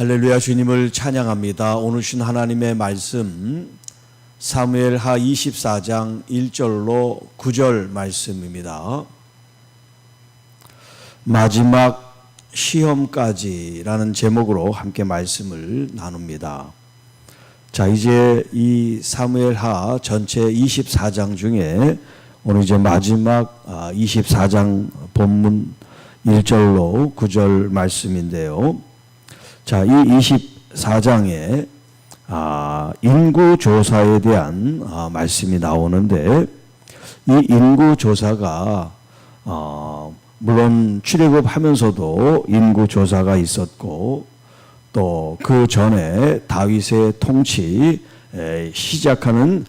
할렐루야. 주님을 찬양합니다. 오늘 주신 하나님의 말씀 사무엘하 24장 1절로 9절 말씀입니다. 마지막 시험까지라는 제목으로 함께 말씀을 나눕니다. 자, 이제 이 사무엘하 전체 24장 중에 오늘 이제 마지막 24장 본문 1절로 9절 말씀인데요. 자, 이 24장에 인구조사에 대한 말씀이 나오는데, 이 인구조사가 물론 출애굽하면서도 인구조사가 있었고, 또 그 전에 다윗의 통치 시작하는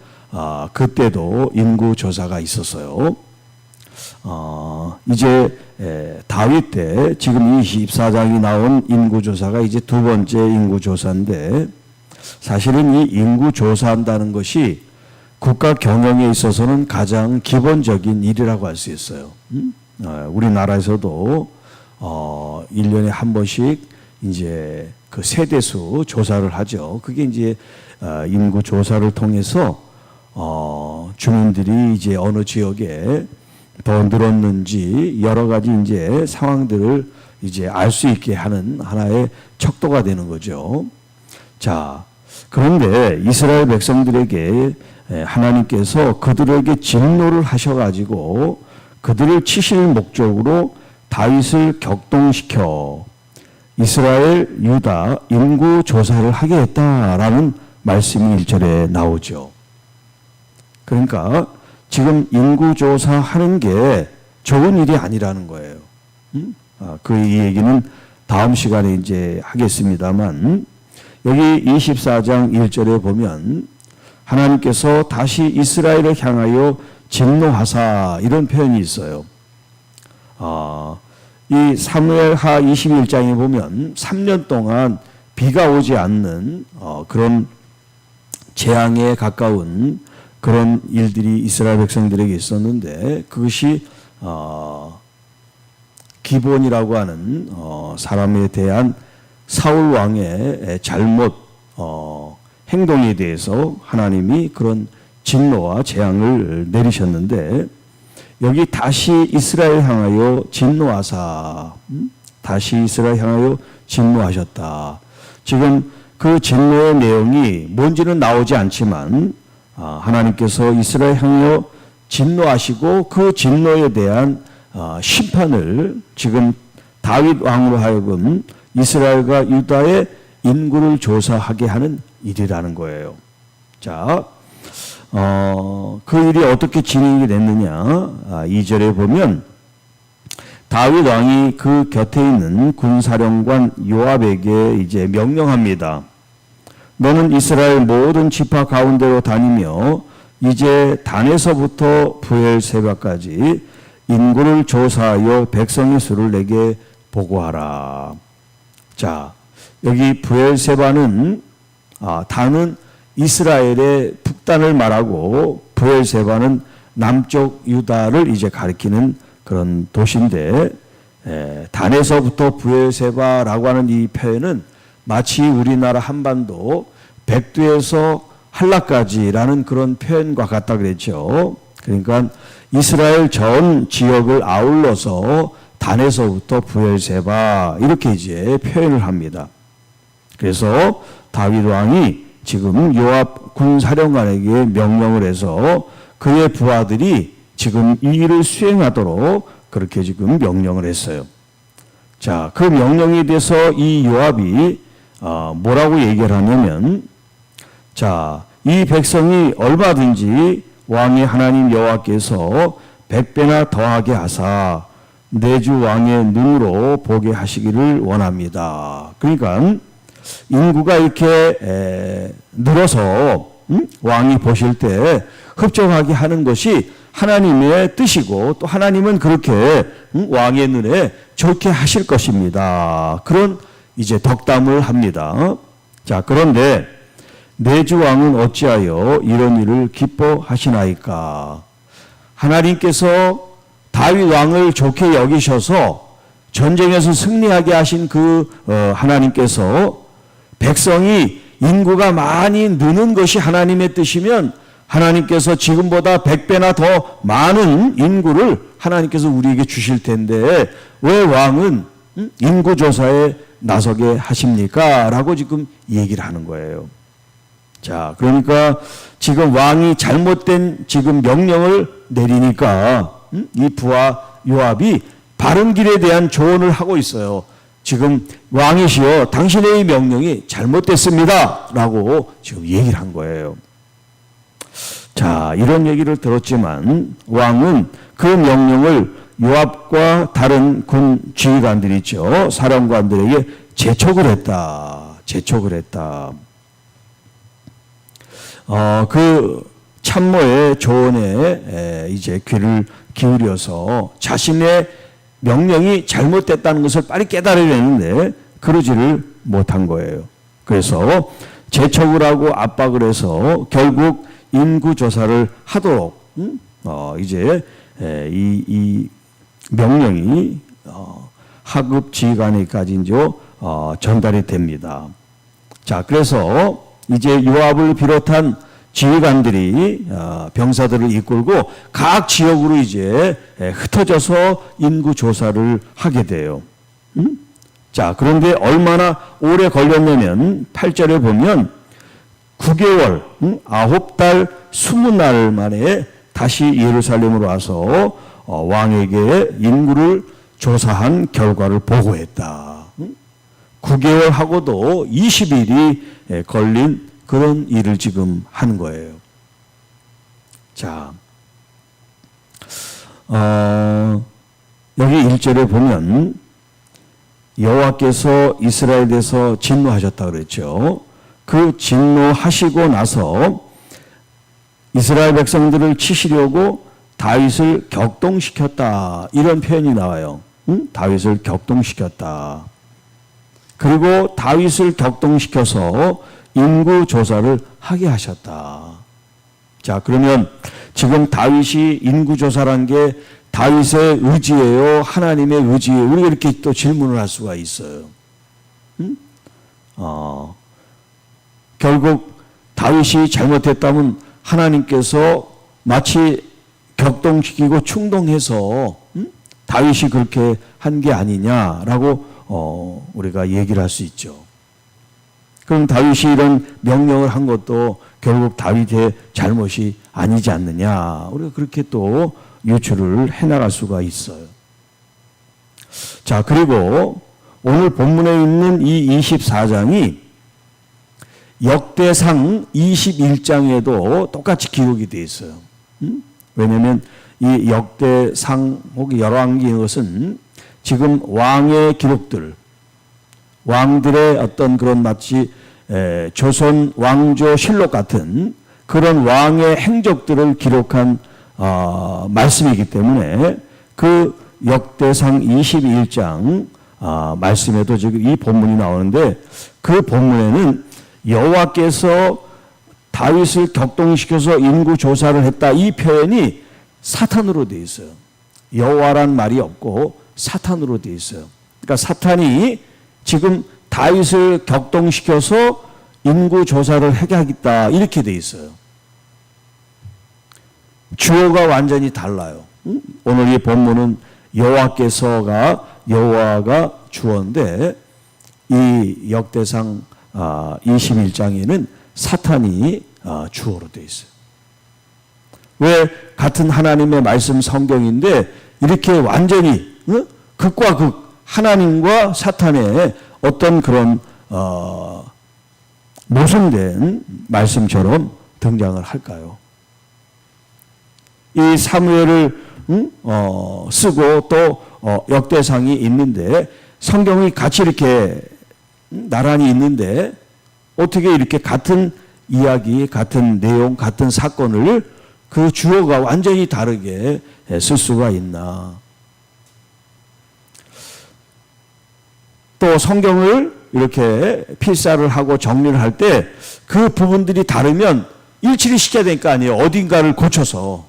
그때도 인구조사가 있었어요. 이제 다윗 때 지금 24장이 나온 인구조사가 이제 두 번째 인구조사인데, 사실은 이 인구조사한다는 것이 국가 경영에 있어서는 가장 기본적인 일이라고 할 수 있어요. 우리나라에서도 1년에 한 번씩 이제 그 세대수 조사를 하죠. 그게 이제 인구조사를 통해서 주민들이 이제 어느 지역에 더 늘었는지 여러 가지 이제 상황들을 이제 알 수 있게 하는 하나의 척도가 되는 거죠. 자, 그런데 이스라엘 백성들에게 하나님께서 그들에게 진노를 하셔가지고 그들을 치실 목적으로 다윗을 격동시켜 이스라엘, 유다 인구 조사를 하게 했다라는 말씀이 1절에 나오죠. 그러니까 지금 인구조사 하는 게 좋은 일이 아니라는 거예요. 이 얘기는 다음 시간에 이제 하겠습니다만, 여기 24장 1절에 보면 하나님께서 다시 이스라엘을 향하여 진노하사 이런 표현이 있어요. 이 사무엘하 21장에 보면 3년 동안 비가 오지 않는 그런 재앙에 가까운 그런 일들이 이스라엘 백성들에게 있었는데, 그것이 기본이라고 하는 사람에 대한 사울 왕의 잘못 행동에 대해서 하나님이 그런 진노와 재앙을 내리셨는데, 여기 다시 이스라엘 향하여 진노하사, 다시 이스라엘 향하여 진노하셨다. 지금 그 진노의 내용이 뭔지는 나오지 않지만 하나님께서 이스라엘 향하여 진노하시고 그 진노에 대한 심판을 지금 다윗 왕으로 하여금 이스라엘과 유다의 인구를 조사하게 하는 일이라는 거예요. 자, 그 일이 어떻게 진행이 됐느냐? 2절에 보면 다윗 왕이 그 곁에 있는 군사령관 요압에게 이제 명령합니다. 너는 이스라엘 모든 지파 가운데로 다니며 이제 단에서부터 브엘세바까지 인구를 조사하여 백성의 수를 내게 보고하라. 자, 여기 브엘세바는 단은 이스라엘의 북단을 말하고 브엘세바는 남쪽 유다를 이제 가리키는 그런 도시인데, 단에서부터 브엘세바라고 하는 이 표현은 마치 우리나라 한반도 백두에서 한라까지라는 그런 표현과 같다 그랬죠. 그러니까 이스라엘 전 지역을 아울러서 단에서부터 브엘세바 이렇게 이제 표현을 합니다. 그래서 다윗 왕이 지금 요압 군사령관에게 명령을 해서 그의 부하들이 지금 이 일을 수행하도록 그렇게 지금 명령을 했어요. 자, 그 명령에 대해서 이 요압이 뭐라고 얘기를 하냐면, 자, 이 백성이 얼마든지 왕의 하나님 여호와께서 100배나 더하게 하사 내 주 왕의 눈으로 보게 하시기를 원합니다. 그러니까 인구가 이렇게 늘어서 왕이 보실 때 흡족하게 하는 것이 하나님의 뜻이고, 또 하나님은 그렇게 왕의 눈에 좋게 하실 것입니다. 그런 이제 덕담을 합니다. 자, 그런데 내 주 왕은 어찌하여 이런 일을 기뻐하시나이까? 하나님께서 다윗 왕을 좋게 여기셔서 전쟁에서 승리하게 하신 그 하나님께서 백성이 인구가 많이 느는 것이 하나님의 뜻이면 하나님께서 지금보다 100배나 더 많은 인구를 하나님께서 우리에게 주실 텐데 왜 왕은 인구조사에 나서게 하십니까? 라고 지금 얘기를 하는 거예요. 자, 그러니까 지금 왕이 잘못된 지금 명령을 내리니까 이 부하 요압이 바른 길에 대한 조언을 하고 있어요. 지금 왕이시여 당신의 이 명령이 잘못됐습니다. 라고 지금 얘기를 한 거예요. 자, 이런 얘기를 들었지만 왕은 그 명령을 요압과 다른 군 지휘관들 있죠. 사령관들에게 재촉을 했다. 그 참모의 조언에 이제 귀를 기울여서 자신의 명령이 잘못됐다는 것을 빨리 깨달으려는데 그러지를 못한 거예요. 그래서 재촉을 하고 압박을 해서 결국 인구조사를 하도록 이제 이 명령이 하급 지휘관에까지 이제 전달이 됩니다. 자, 그래서 이제 요압을 비롯한 지휘관들이 병사들을 이끌고 각 지역으로 이제 흩어져서 인구 조사를 하게 돼요. 자, 그런데 얼마나 오래 걸렸냐면 8절에 보면 9개월, 9달, 20날 만에 다시 예루살렘으로 와서 왕에게 인구를 조사한 결과를 보고했다. 9개월 하고도 20일이 걸린 그런 일을 지금 한 거예요. 자, 여기 1절에 보면 여호와께서 이스라엘에서 진노하셨다 그랬죠. 그 진노하시고 나서 이스라엘 백성들을 치시려고 다윗을 격동시켰다. 이런 표현이 나와요. 다윗을 격동시켰다. 그리고 다윗을 격동시켜서 인구 조사를 하게 하셨다. 자, 그러면 지금 다윗이 인구 조사란 게 다윗의 의지예요? 하나님의 의지예요? 우리가 이렇게 또 질문을 할 수가 있어요. 결국 다윗이 잘못했다면 하나님께서 마치 격동시키고 충동해서 다윗이 그렇게 한 게 아니냐라고 우리가 얘기를 할 수 있죠. 그럼 다윗이 이런 명령을 한 것도 결국 다윗의 잘못이 아니지 않느냐. 우리가 그렇게 또 유추를 해나갈 수가 있어요. 자, 그리고 오늘 본문에 있는 이 24장이 역대상 21장에도 똑같이 기록이 되어 있어요. 왜냐하면 이 역대상 혹은 열왕기 이것은 지금 왕의 기록들, 왕들의 어떤 그런 마치 조선 왕조 실록 같은 그런 왕의 행적들을 기록한 말씀이기 때문에 그 역대상 21장 말씀에도 지금 이 본문이 나오는데 그 본문에는 여호와께서 다윗을 격동시켜서 인구 조사를 했다. 이 표현이 사탄으로 되어 있어요. 여호와란 말이 없고 사탄으로 되어 있어요. 그러니까 사탄이 지금 다윗을 격동시켜서 인구 조사를 하게 하겠다. 이렇게 되어 있어요. 주어가 완전히 달라요. 오늘 이 본문은 여호와가 주어인데 이 역대상 21장에는 사탄이 주어로 되어 있어요. 왜 같은 하나님의 말씀 성경인데 이렇게 완전히 극과 극 하나님과 사탄의 어떤 그런 모순된 말씀처럼 등장을 할까요? 이 사무엘을 쓰고 또 역대상이 있는데 성경이 같이 이렇게 나란히 있는데 어떻게 이렇게 같은 이야기, 같은 내용, 같은 사건을 그 주어가 완전히 다르게 쓸 수가 있나? 또 성경을 이렇게 필사를 하고 정리를 할 때 그 부분들이 다르면 일치를 시켜야 될 거 아니에요. 어딘가를 고쳐서.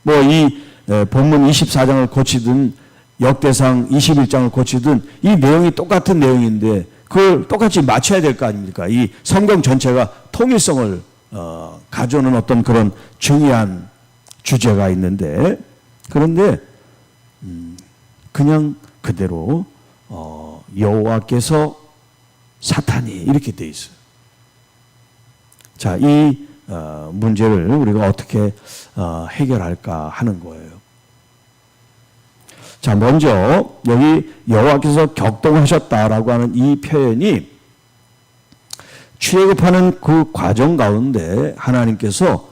뭐 이 본문 24장을 고치든 역대상 21장을 고치든 이 내용이 똑같은 내용인데 그걸 똑같이 맞춰야 될 거 아닙니까? 이 성경 전체가 통일성을 가져오는 어떤 그런 중요한 주제가 있는데, 그런데 그냥 그대로 여호와께서 사탄이 이렇게 돼 있어요. 자, 이 문제를 우리가 어떻게 해결할까 하는 거예요. 자, 먼저 여기 여호와께서 격동하셨다라고 하는 이 표현이 출애굽하는 그 과정 가운데 하나님께서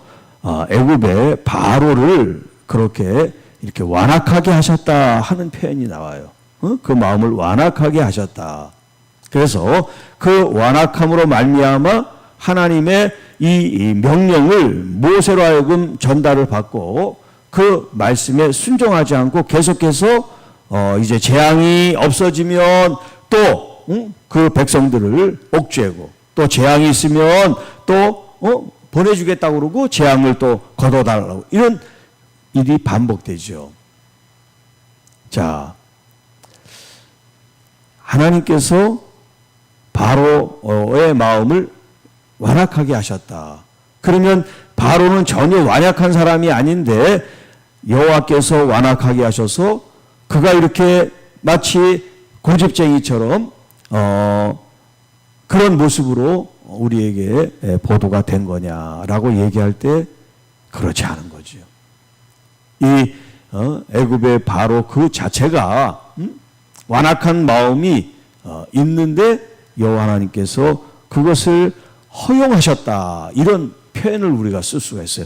애굽의 바로를 그렇게 이렇게 완악하게 하셨다 하는 표현이 나와요. 그 마음을 완악하게 하셨다. 그래서 그 완악함으로 말미암아 하나님의 이 명령을 모세로 하여금 전달을 받고 그 말씀에 순종하지 않고 계속해서 이제 재앙이 없어지면 또 그 백성들을 옥죄고, 또 재앙이 있으면 또 보내주겠다고 그러고 재앙을 또 걷어달라고, 이런 일이 반복되죠. 자, 하나님께서 바로의 마음을 완악하게 하셨다. 그러면 바로는 전혀 완약한 사람이 아닌데 여호와께서 완악하게 하셔서 그가 이렇게 마치 고집쟁이처럼 그런 모습으로 우리에게 보도가 된 거냐라고 얘기할 때 그렇지 않은 거죠. 이 애굽의 바로 그 자체가 완악한 마음이 있는데 여호와 하나님께서 그것을 허용하셨다, 이런 표현을 우리가 쓸 수가 있어요.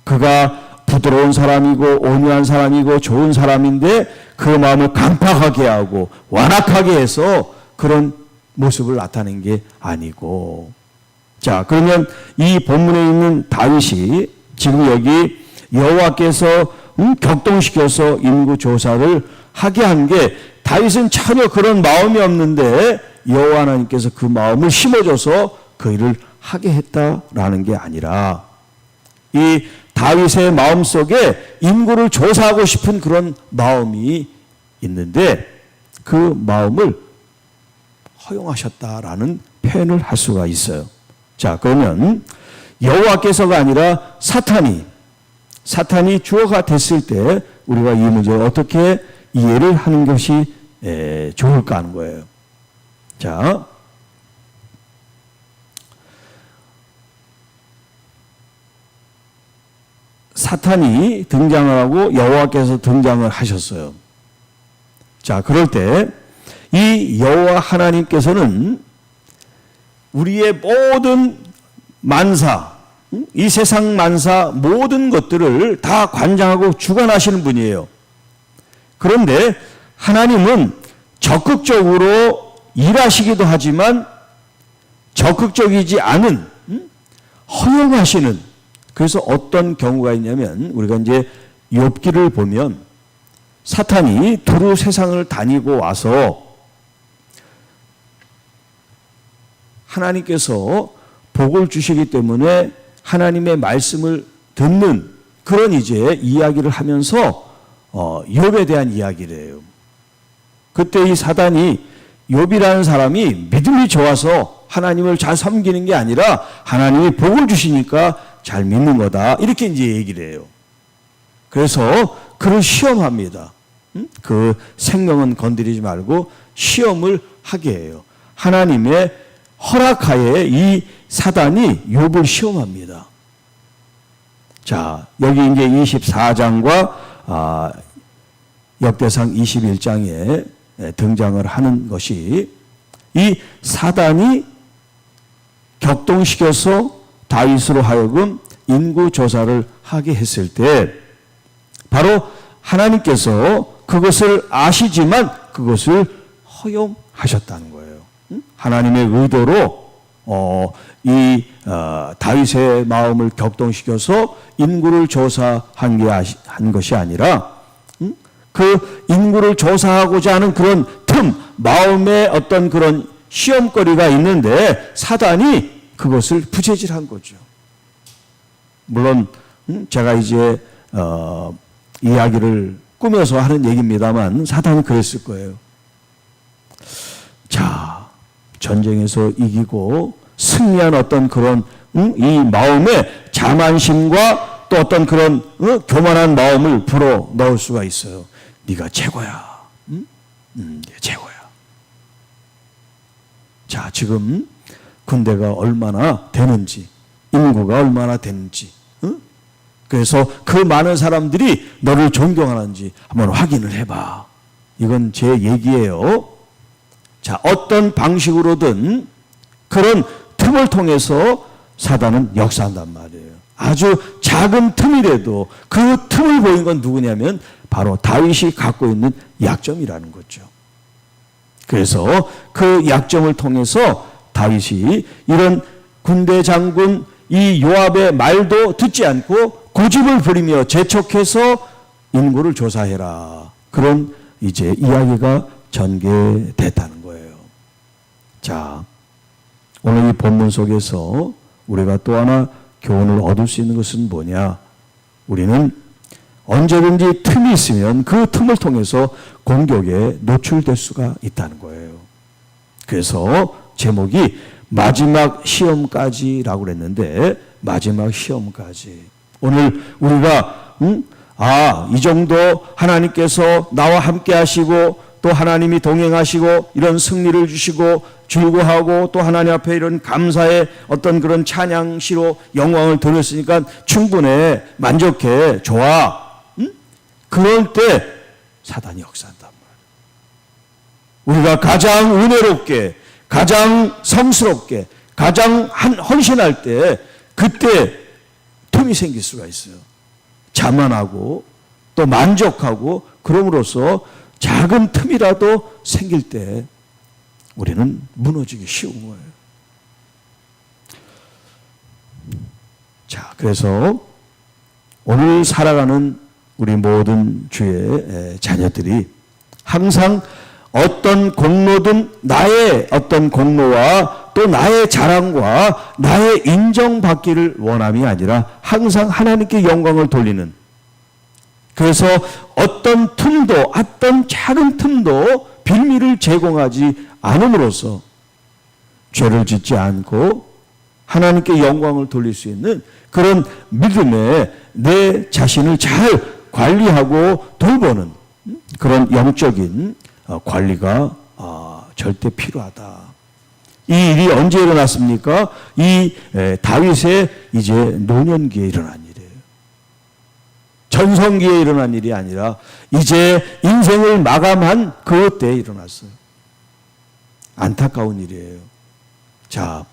그가 부드러운 사람이고 온유한 사람이고 좋은 사람인데 그 마음을 강팍하게 하고 완악하게 해서 그런 모습을 나타낸 게 아니고. 자, 그러면 이 본문에 있는 다윗이 지금 여기 여호와께서 격동시켜서 인구조사를 하게 한 게, 다윗은 전혀 그런 마음이 없는데 여호와 하나님께서 그 마음을 심어줘서 그 일을 하게 했다라는 게 아니라, 이 다윗의 마음속에 인구를 조사하고 싶은 그런 마음이 있는데 그 마음을 허용하셨다라는 표현을 할 수가 있어요. 자, 그러면 여호와께서가 아니라 사탄이 주어가 됐을 때 우리가 이 문제를 어떻게 이해를 하는 것이 좋을까 하는 거예요. 자, 사탄이 등장을 하고 여호와께서 등장을 하셨어요. 자, 그럴 때 이 여호와 하나님께서는 우리의 모든 만사, 이 세상 만사 모든 것들을 다 관장하고 주관하시는 분이에요. 그런데 하나님은 적극적으로 일하시기도 하지만 적극적이지 않은, 허용하시는, 그래서 어떤 경우가 있냐면 우리가 이제 욥기를 보면 사탄이 두루 세상을 다니고 와서 하나님께서 복을 주시기 때문에 하나님의 말씀을 듣는 그런 이제 이야기를 하면서 욥에 대한 이야기를 해요. 그때 이 사단이 욥이라는 사람이 믿음이 좋아서 하나님을 잘 섬기는 게 아니라 하나님이 복을 주시니까 잘 믿는 거다, 이렇게 이제 얘기를 해요. 그래서 그를 시험합니다. 그 생명은 건드리지 말고 시험을 하게 해요. 하나님의 허락하에 이 사단이 욥을 시험합니다. 자, 여기 이제 24장과 역대상 21장에 등장을 하는 것이, 이 사단이 격동시켜서 다윗으로 하여금 인구조사를 하게 했을 때 바로 하나님께서 그것을 아시지만 그것을 허용하셨다는 거예요. 하나님의 의도로 이 다윗의 마음을 격동시켜서 인구를 조사한 것이 아니라 그 인구를 조사하고자 하는 그런 마음의 어떤 그런 시험거리가 있는데 사단이 그것을 부재질한 거죠. 물론 제가 이제 이야기를 꾸며서 하는 얘기입니다만 사단은 그랬을 거예요. 자, 전쟁에서 이기고 승리한 어떤 그런 이 마음의 자만심과 또 어떤 그런 교만한 마음을 불어 넣을 수가 있어요. 네가 최고야. 네가 최고야. 자, 지금 군대가 얼마나 되는지, 인구가 얼마나 되는지, 그래서 그 많은 사람들이 너를 존경하는지 한번 확인을 해봐. 이건 제 얘기예요. 자, 어떤 방식으로든 그런 틈을 통해서 사단은 역사한단 말이에요. 아주 작은 틈이라도 그 틈을 보인 건 누구냐면 바로 다윗이 갖고 있는 약점이라는 거죠. 그래서 그 약점을 통해서 다윗이 이런 군대 장군 이 요압의 말도 듣지 않고 고집을 부리며 재촉해서 인구를 조사해라. 그런 이제 이야기가 전개됐다는 거예요. 자, 오늘 이 본문 속에서 우리가 또 하나 교훈을 얻을 수 있는 것은 뭐냐? 우리는 언제든지 틈이 있으면 그 틈을 통해서 공격에 노출될 수가 있다는 거예요. 그래서 제목이 마지막 시험까지라고 그랬는데 마지막 시험까지. 오늘 우리가 이 정도 하나님께서 나와 함께 하시고 또 하나님이 동행하시고 이런 승리를 주시고 즐거워하고 또 하나님 앞에 이런 감사의 어떤 그런 찬양시로 영광을 돌렸으니까 충분해, 만족해, 좋아. 그럴 때 사단이 역사한단 말이에요. 우리가 가장 은혜롭게, 가장 성스럽게, 가장 헌신할 때 그때 틈이 생길 수가 있어요. 자만하고 또 만족하고 그럼으로써 작은 틈이라도 생길 때 우리는 무너지기 쉬운 거예요. 자, 그래서 오늘 살아가는 우리 모든 주의 자녀들이 항상 어떤 공로든 나의 어떤 공로와 또 나의 자랑과 나의 인정받기를 원함이 아니라 항상 하나님께 영광을 돌리는, 그래서 어떤 틈도, 어떤 작은 틈도 빌미를 제공하지 않음으로써 죄를 짓지 않고 하나님께 영광을 돌릴 수 있는 그런 믿음에 내 자신을 잘 관리하고 돌보는 그런 영적인 관리가 절대 필요하다. 이 일이 언제 일어났습니까? 이 다윗의 이제 노년기에 일어난 일이에요. 전성기에 일어난 일이 아니라 이제 인생을 마감한 그때에 일어났어요. 안타까운 일이에요. 자,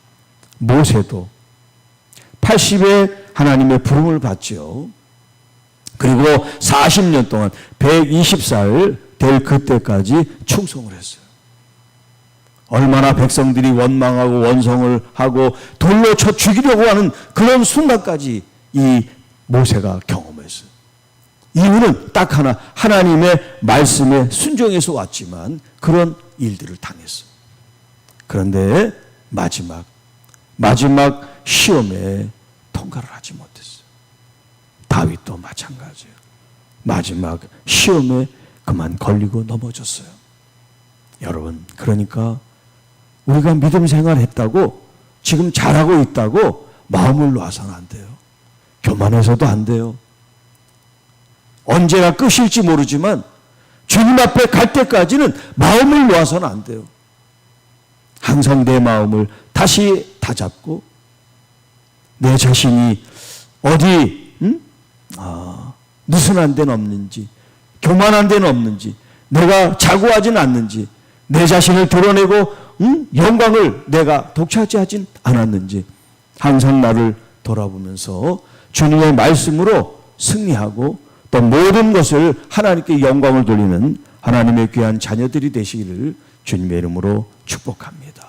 모세도 80에 하나님의 부름을 받죠. 그리고 40년 동안 120살 될 그때까지 충성을 했어요. 얼마나 백성들이 원망하고 원성을 하고 돌로 쳐 죽이려고 하는 그런 순간까지 이 모세가 경험했어요. 이유는 딱 하나, 하나님의 말씀에 순종해서 왔지만 그런 일들을 당했어요. 그런데 마지막 시험에 통과를 하지 못했어요. 다윗도 마찬가지예요. 마지막 시험에 그만 걸리고 넘어졌어요. 여러분, 그러니까 우리가 믿음 생활했다고 지금 잘하고 있다고 마음을 놔서는 안 돼요. 교만해서도 안 돼요. 언제가 끝일지 모르지만 주님 앞에 갈 때까지는 마음을 놓아서는 안 돼요. 항상 내 마음을 다시 다잡고 내 자신이 어디 느슨한 데는 없는지, 교만한 데는 없는지, 내가 자고하진 않는지, 내 자신을 드러내고 영광을 내가 독차지하진 않았는지 항상 나를 돌아보면서 주님의 말씀으로 승리하고 또 모든 것을 하나님께 영광을 돌리는 하나님의 귀한 자녀들이 되시기를 주님의 이름으로 축복합니다.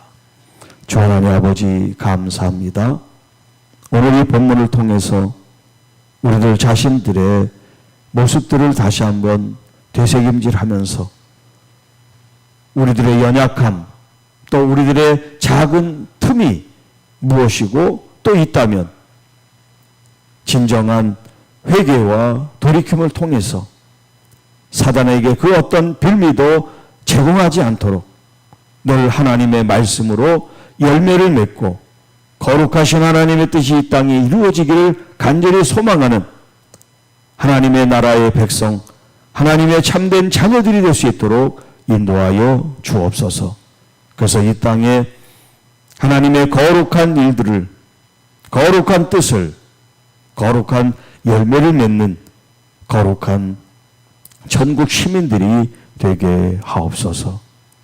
주 하나님 아버지, 감사합니다. 오늘 이 본문을 통해서 우리들 자신들의 모습들을 다시 한번 되새김질하면서 우리들의 연약함, 또 우리들의 작은 틈이 무엇이고 또 있다면 진정한 회개와 돌이킴을 통해서 사단에게 그 어떤 빌미도 제공하지 않도록 늘 하나님의 말씀으로 열매를 맺고 거룩하신 하나님의 뜻이 이 땅에 이루어지기를 간절히 소망하는 하나님의 나라의 백성, 하나님의 참된 자녀들이 될 수 있도록 인도하여 주옵소서. 그래서 이 땅에 하나님의 거룩한 일들을, 거룩한 뜻을, 거룩한 열매를 맺는 거룩한 전국 시민들이 되게 하옵소서.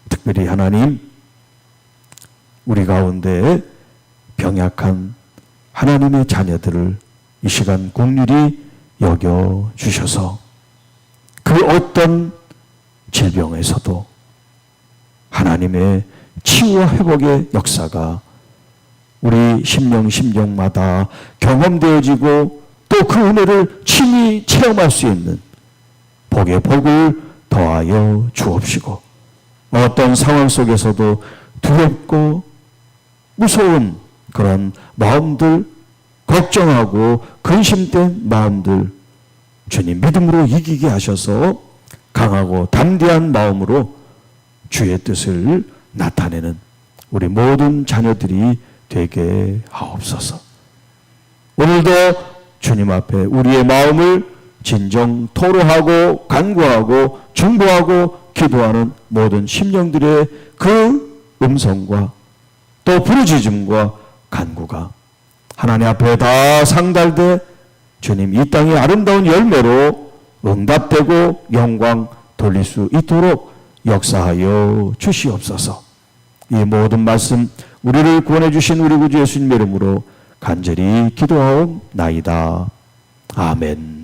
특별히 하나님, 우리 가운데 병약한 하나님의 자녀들을 이 시간 긍휼히 여겨 주셔서 그 어떤 질병에서도 하나님의 치유와 회복의 역사가 우리 심령마다 경험되어지고 또 그 은혜를 친히 체험할 수 있는 복의 복을 더하여 주옵시고, 어떤 상황 속에서도 두렵고 무서운 그런 마음들, 걱정하고 근심된 마음들 주님 믿음으로 이기게 하셔서 강하고 담대한 마음으로 주의 뜻을 나타내는 우리 모든 자녀들이 되게 하옵소서. 오늘도 주님 앞에 우리의 마음을 진정 토로하고 간구하고 중보하고 기도하는 모든 심령들의 그 음성과 또 부르짖음과 간구가 하나님 앞에 다 상달돼 주님 이 땅의 아름다운 열매로 응답되고 영광 돌릴 수 있도록 역사하여 주시옵소서. 이 모든 말씀 우리를 구원해 주신 우리 구주 예수님의 이름으로 간절히 기도하옵나이다. 아멘.